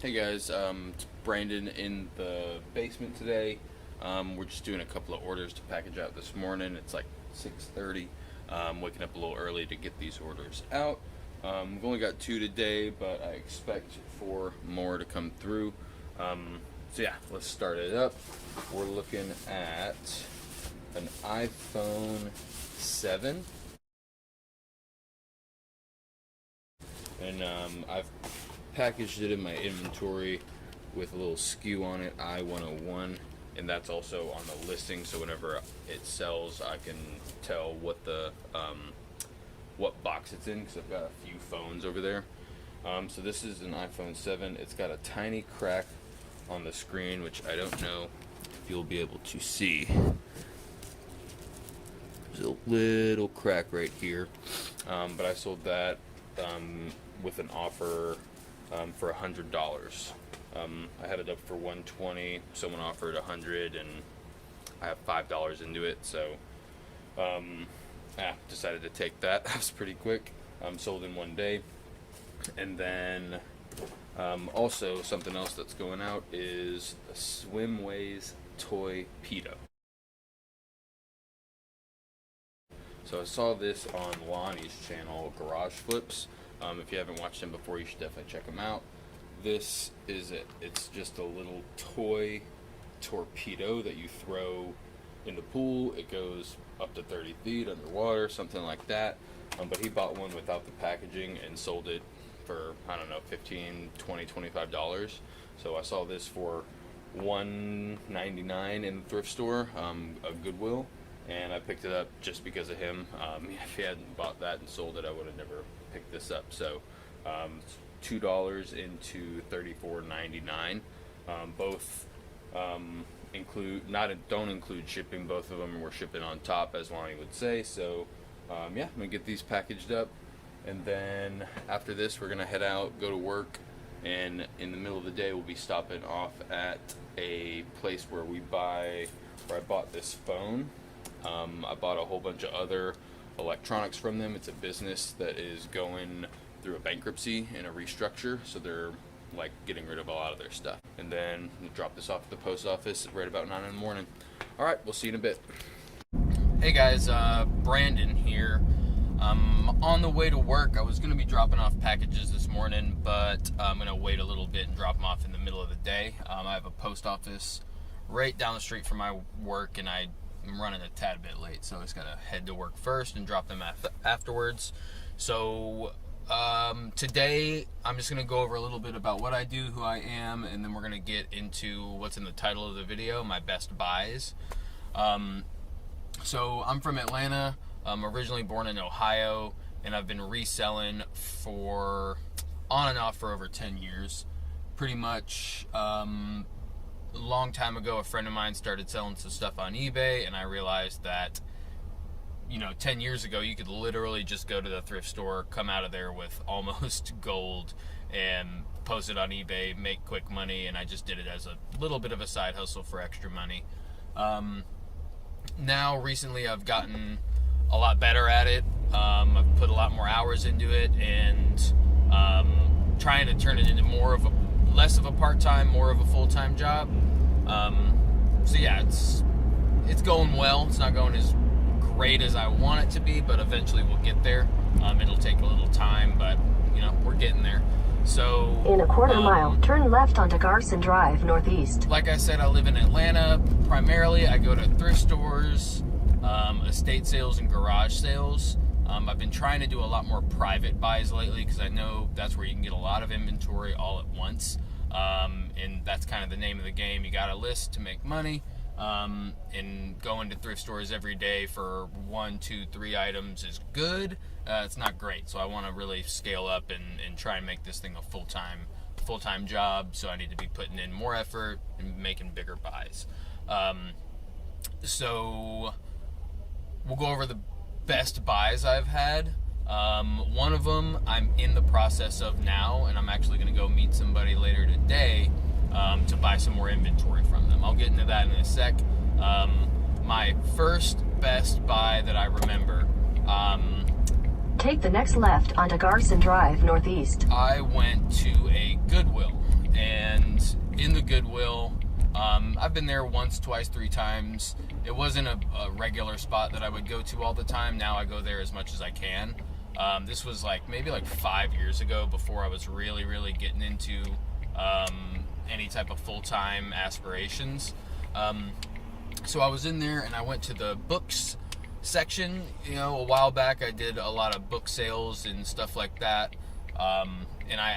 Hey guys, it's Brandon in the basement today. We're just doing a couple of orders to package out this morning. It's like 6:30. Waking up a little early to get these orders out. We've only got 2 today, but I expect 4 more to come through. So yeah, let's start it up. We're looking at an iPhone 7. And I've packaged it in my inventory with a little SKU on it, I-101, and that's also on the listing, so whenever it sells I can tell what the what box it's in, because I've got a few phones over there. So this is an iPhone 7. It's got a tiny crack on the screen, which I don't know if you'll be able to see. There's a little crack right here, but I sold that with an offer for $100. I had it up for $120. Someone offered $100, and I have $5 into it, so decided to take that. That was pretty quick. Sold in 1 day. And then also something else that's going out is a Swimways toy pedo. So I saw this on Lonnie's channel, Garage Flips. If you haven't watched him before, you should definitely check him out. This is it. It's just a little toy torpedo that you throw in the pool. It goes up to 30 feet underwater, something like that. But he bought one without the packaging and sold it for, I don't know, $15, $20, $25. So I saw this for $1.99 in the thrift store, a Goodwill. And I picked it up just because of him. If he hadn't bought that and sold it, I would have never picked this up. So $2 into $34.99. Both don't include shipping. Both of them were shipping on top, as Lonnie would say. So yeah, I'm gonna get these packaged up, and then after this, we're gonna head out, go to work, and in the middle of the day, we'll be stopping off at a place where I bought this phone. I bought a whole bunch of other electronics from them. It's a business that is going through a bankruptcy and a restructure, so they're like getting rid of a lot of their stuff. And then we'll drop this off at the post office right about 9 in the morning. All right, we'll see you in a bit. Hey guys, Brandon here. On the way to work. I was going to be dropping off packages this morning, but I'm going to wait a little bit and drop them off in the middle of the day. I have a post office right down the street from my work, and I'm running a tad bit late, so I just gotta head to work first and drop them afterwards. So today I'm just gonna go over a little bit about what I do, who I am, and then we're gonna get into what's in the title of the video, my best buys. So I'm from Atlanta. I'm originally born in Ohio, and I've been reselling for on and off for over 10 years. Pretty much a long time ago, a friend of mine started selling some stuff on eBay, and I realized that, 10 years ago, you could literally just go to the thrift store, come out of there with almost gold, and post it on eBay, make quick money, and I just did it as a little bit of a side hustle for extra money. Now, recently, I've gotten a lot better at it. I've put a lot more hours into it, and trying to turn it into less of a part-time, more of a full-time job. So yeah, it's going well. It's not going as great as I want it to be, but eventually we'll get there. It'll take a little time, but we're getting there. So in a quarter mile, turn left onto Garson Drive Northeast. Like I said, I live in Atlanta. Primarily, I go to thrift stores, estate sales, and garage sales. I've been trying to do a lot more private buys lately, because I know that's where you can get a lot of inventory all at once. And that's kind of the name of the game. You got a list to make money, and going to thrift stores every day for 1, 2, 3 items is good. It's not great, so I want to really scale up and try and make this thing a full-time job. So I need to be putting in more effort and making bigger buys. So we'll go over the best buys I've had. One of them I'm in the process of now, and I'm actually going to go meet somebody later today to buy some more inventory from them. I'll get into that in a sec. My first best buy that I remember, take the next left onto Garson Drive Northeast. I went to a Goodwill, and Goodwill. I've been there once, twice, 3 times. It wasn't a regular spot that I would go to all the time. Now I go there as much as I can. This was maybe 5 years ago, before I was really getting into any type of full-time aspirations. So I was in there and I went to the books section. A while back I did a lot of book sales and stuff like that. And I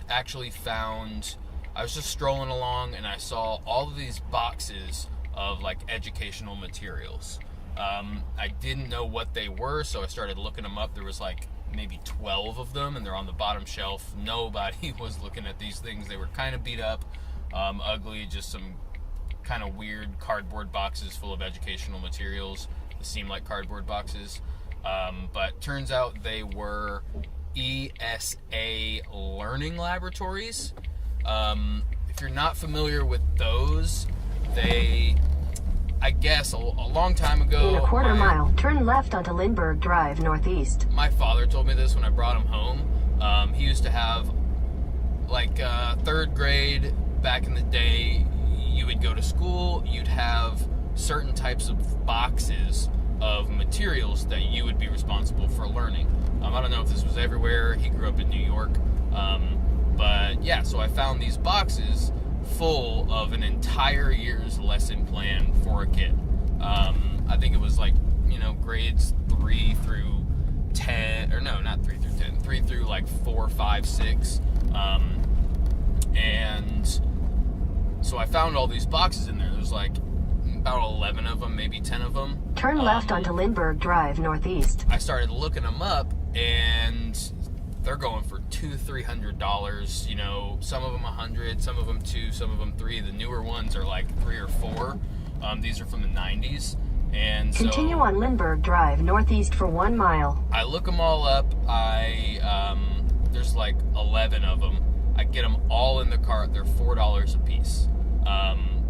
actually found, I was just strolling along and I saw all of these boxes of educational materials. I didn't know what they were, so I started looking them up. There was maybe 12 of them, and they're on the bottom shelf. Nobody was looking at these things. They were kind of beat up, ugly, just some kind of weird cardboard boxes full of educational materials that seemed like cardboard boxes. But turns out they were ESA learning laboratories. If you're not familiar with those, I guess a long time ago, in a quarter mile, turn left onto Lindbergh Drive Northeast. My father told me this when I brought him home. He used to have 3rd grade back in the day. You would go to school, you'd have certain types of boxes of materials that you would be responsible for learning. I don't know if this was everywhere. He grew up in New York. But yeah, so I found these boxes full of an entire year's lesson plan for a kid. I think it was grades 3 through 10, or no, not 3 through 10, 3 through 4, 5, 6. And so I found all these boxes in there. There's about 11 of them, maybe 10 of them. Turn left onto Lindbergh Drive Northeast. I started looking them up, and they're going for $200-$300. Some of them $100, some of them $200, some of them $300. The newer ones are $300 or $400. These are from the 90s. And so continue on Lindbergh Drive Northeast for 1 mile. I look them all up. There's 11 of them. I get them all in the cart. They're $4 a piece.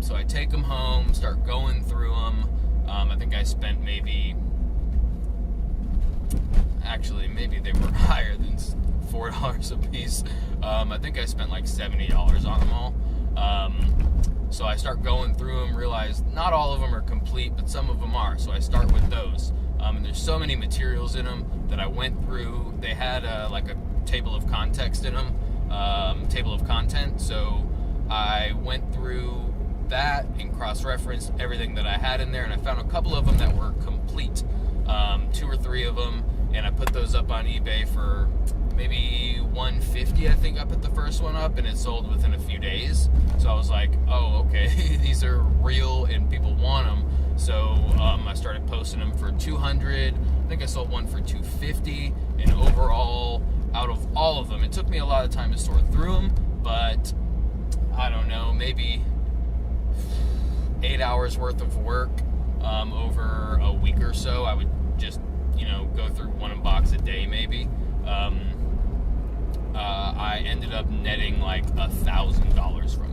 So I take them home, start going through them. I think I spent maybe they were higher than $4 a piece. I think I spent $70 on them all. So I start going through them, realize not all of them are complete, but some of them are. So I start with those. And there's so many materials in them that I went through. They had a table of context in them, table of content. So I went through that and cross-referenced everything that I had in there, and I found a couple of them that were complete, 2 or 3 of them, and I put those up on eBay for maybe $150. I think I put the first one up, and it sold within a few days. So I was like, oh, okay, these are real and people want them. So I started posting them for $200. I think I sold one for $250, and overall, out of all of them, it took me a lot of time to sort through them, but I don't know, maybe 8 hours worth of work over a week or so. I would just go through one box a day maybe. I ended up netting $1,000 from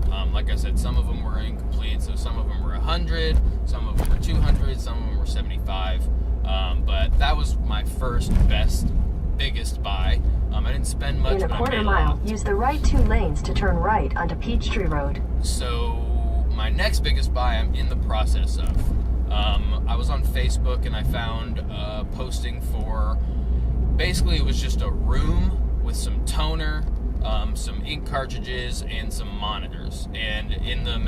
them. Like I said, some of them were incomplete, so some of them were 100, some of them were 200, some of them were 75. But that was my first biggest buy. I didn't spend much. In a quarter mile, use the right 2 lanes to turn right onto Peachtree Road. So my next biggest buy I'm in the process of. I was on Facebook and I found a posting for, basically it was just a room with some toner, some ink cartridges, and some monitors. And in the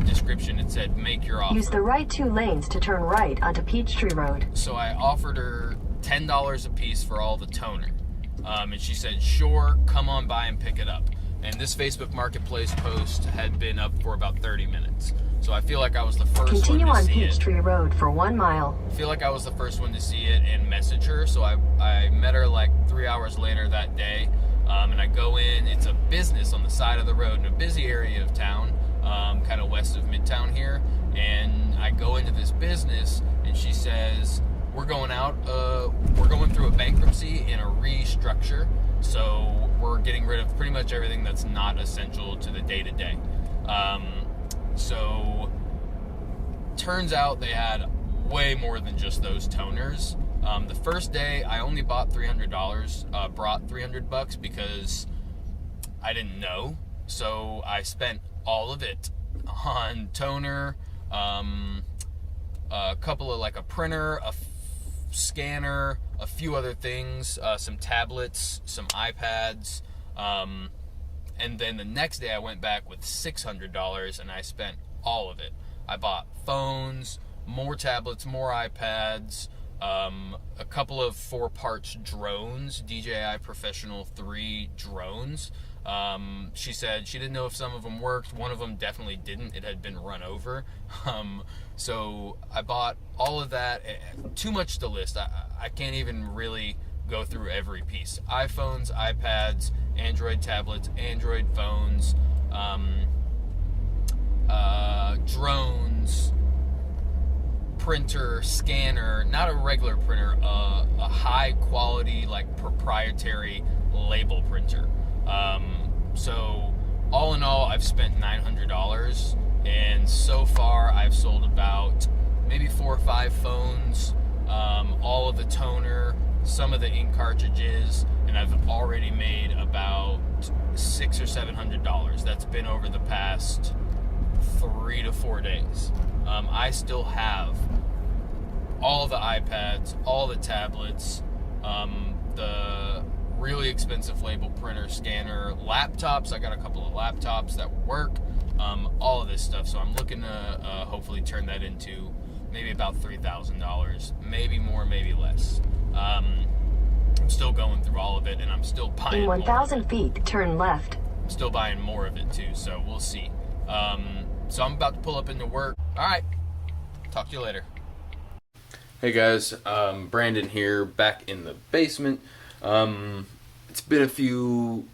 description it said, make your offer. Use the right 2 lanes to turn right onto Peachtree Road. So I offered her $10 a piece for all the toner. And she said, sure, come on by and pick it up. And this Facebook Marketplace post had been up for about 30 minutes. So I feel like I was the first one to see it. Continue on Peachtree Road for 1 mile. I feel like I was the first one to see it and message her. So I met her 3 hours later that day. And I go in. It's a business on the side of the road in a busy area of town, kind of west of Midtown here. And I go into this business and she says, we're going through a bankruptcy and a restructure. So we're getting rid of pretty much everything that's not essential to the day-to-day. So turns out they had way more than just those toners. The first day I only bought $300, brought $300 because I didn't know. So I spent all of it on toner, a couple of like a printer, scanner, a few other things, some tablets, some iPads, and then the next day I went back with $600 and I spent all of it. I bought phones, more tablets, more iPads, a couple of 4-parts drones, DJI Professional 3 drones. She said she didn't know if some of them worked. One of them definitely didn't. It had been run over. So I bought all of that. Too much to list. I can't even really go through every piece. iPhones, iPads, Android tablets, Android phones, drones, printer, scanner, not a regular printer, a high quality, like proprietary label printer. So all in all, I've spent $900, and so far I've sold about maybe 4 or 5 phones, all of the toner, some of the ink cartridges, and I've already made about $600 or $700. That's been over the past 3 to 4 days. I still have all the iPads, all the tablets, the really expensive label printer, scanner, laptops. I got a couple of laptops that work, all of this stuff. So I'm looking to hopefully turn that into maybe about $3,000, maybe more, maybe less. I'm still going through all of it, and I'm still buying In more. 1,000 feet, turn left. I'm still buying more of it too, so we'll see. So I'm about to pull up into work. All right, talk to you later. Hey guys, Brandon here, back in the basement. It's been a few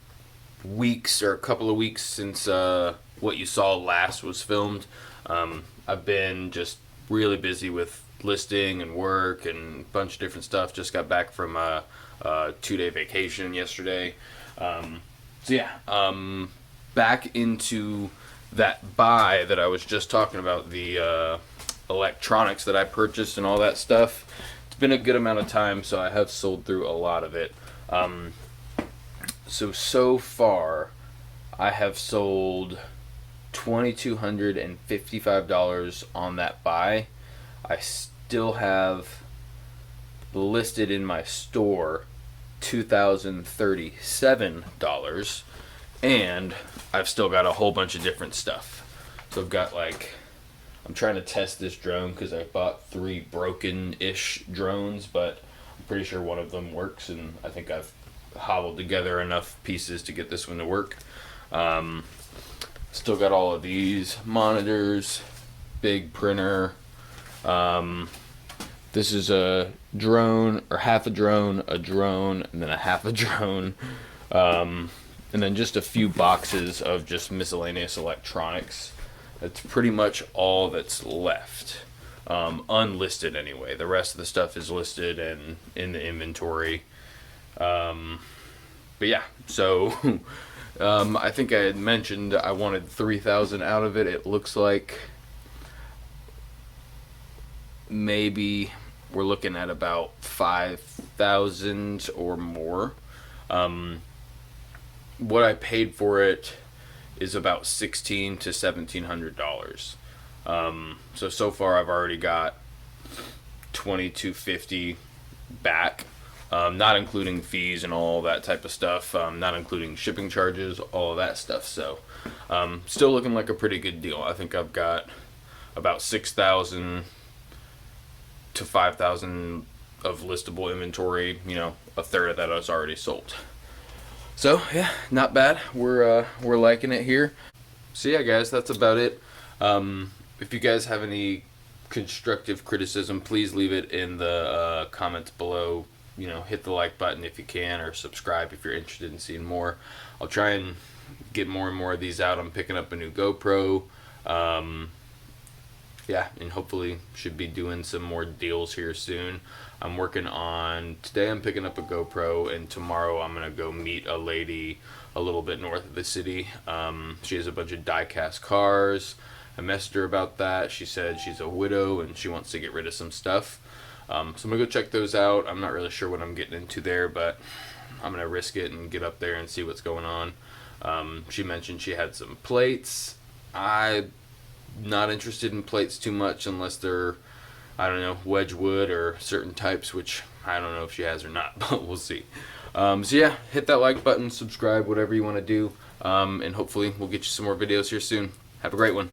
weeks or a couple of weeks since what you saw last was filmed. I've been just really busy with listing and work and a bunch of different stuff. Just got back from a 2-day vacation yesterday. Back into that buy that I was just talking about, the electronics that I purchased and all that stuff. It's been a good amount of time, so I have sold through a lot of it. So far, I have sold $2,255 on that buy. I still have listed in my store $2,037, and I've still got a whole bunch of different stuff. So I've got I'm trying to test this drone because I bought 3 broken-ish drones, but I'm pretty sure one of them works, and I think I've hobbled together enough pieces to get this one to work. Still got all of these monitors, big printer. This is a drone, or half a drone, and then a half a drone. And then just a few boxes of just miscellaneous electronics. That's pretty much all that's left. Unlisted anyway. The rest of the stuff is listed and in the inventory. But yeah, so I think I had mentioned I wanted $3,000 out of it. It looks like maybe we're looking at about $5,000 or more. What I paid for it is about $1,600 to $1,700. So far I've already got $2,250 back, not including fees and all that type of stuff, not including shipping charges, all of that stuff. So still looking like a pretty good deal. I think I've got about $6,000 to $5,000 of listable inventory. A third of that is already sold. So yeah, not bad. We're liking it here. So yeah, guys, that's about it. If you guys have any constructive criticism, please leave it in the comments below. Hit the like button if you can, or subscribe if you're interested in seeing more. I'll try and get more and more of these out. I'm picking up a new GoPro. And hopefully should be doing some more deals here soon. Today I'm picking up a GoPro, and tomorrow I'm going to go meet a lady a little bit north of the city. She has a bunch of die-cast cars. I messaged her about that. She said she's a widow and she wants to get rid of some stuff. So I'm going to go check those out. I'm not really sure what I'm getting into there, but I'm going to risk it and get up there and see what's going on. She mentioned she had some plates. I'm not interested in plates too much unless they're, I don't know, Wedgwood or certain types, which I don't know if she has or not, but we'll see. So yeah, hit that like button, subscribe, whatever you want to do, and hopefully we'll get you some more videos here soon. Have a great one.